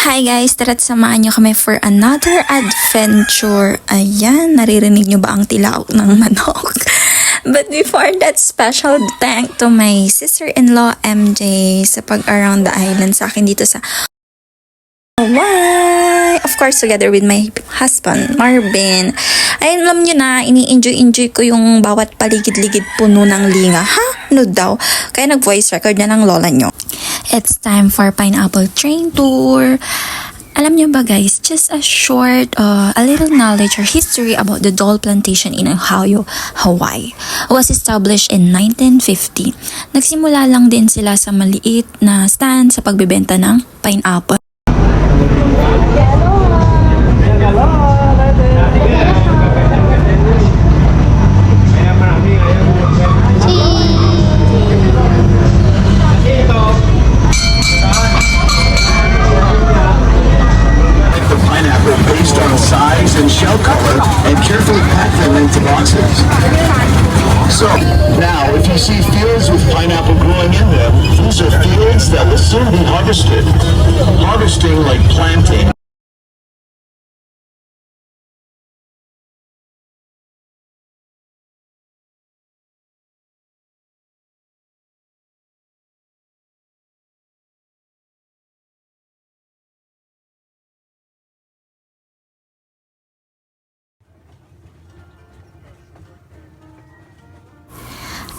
Hi guys, tara't samahan nyo kami for another adventure. Ayan, naririnig nyo ba ang tilaok ng manok? But before that, special thank to my sister-in-law MJ sa pag-around the island sa akin dito sa Hawaii. Of course, together with my husband, Marvin. Ayun, alam nyo na, ini-enjoy ko yung bawat paligid-ligid puno ng linga. Ha? Ano daw? Kaya nag-voice record na ng lola nyo. It's time for pineapple train tour. Alam nyo ba guys, just a short, a little knowledge or history about the Dole Plantation in Oahu, Hawaii. It was established in 1950. Nagsimula lang din sila sa maliit na stand sa pagbebenta ng pineapple. Based on size and shell color and carefully pack them into boxes. So, now if you see fields with pineapple growing in them, these are fields that will soon be harvested. Harvesting like planting.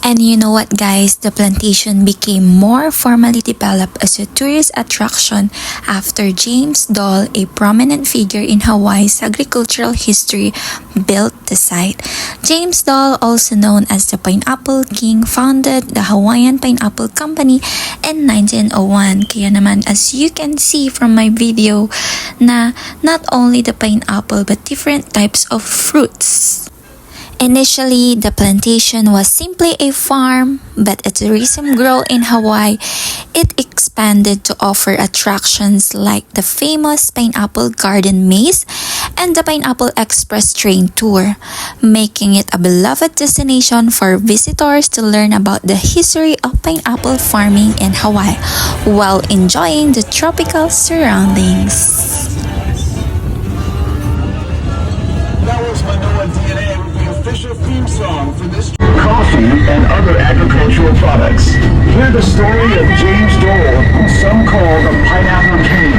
And you know what guys, the plantation became more formally developed as a tourist attraction after James Dole, a prominent figure in Hawaii's agricultural history, built the site. James Dole, also known as the Pineapple King, founded the Hawaiian Pineapple Company in 1901. Kaya naman, as you can see from my video, na not only the pineapple but different types of fruits. Initially, the plantation was simply a farm, but as tourism grew in Hawaii, it expanded to offer attractions like the famous Pineapple Garden Maze and the Pineapple Express Train Tour, making it a beloved destination for visitors to learn about the history of pineapple farming in Hawaii while enjoying the tropical surroundings. That was Manoa DNA. Official theme song for this coffee and other agricultural products. Hear the story of James Dole, whom some call the Pineapple King.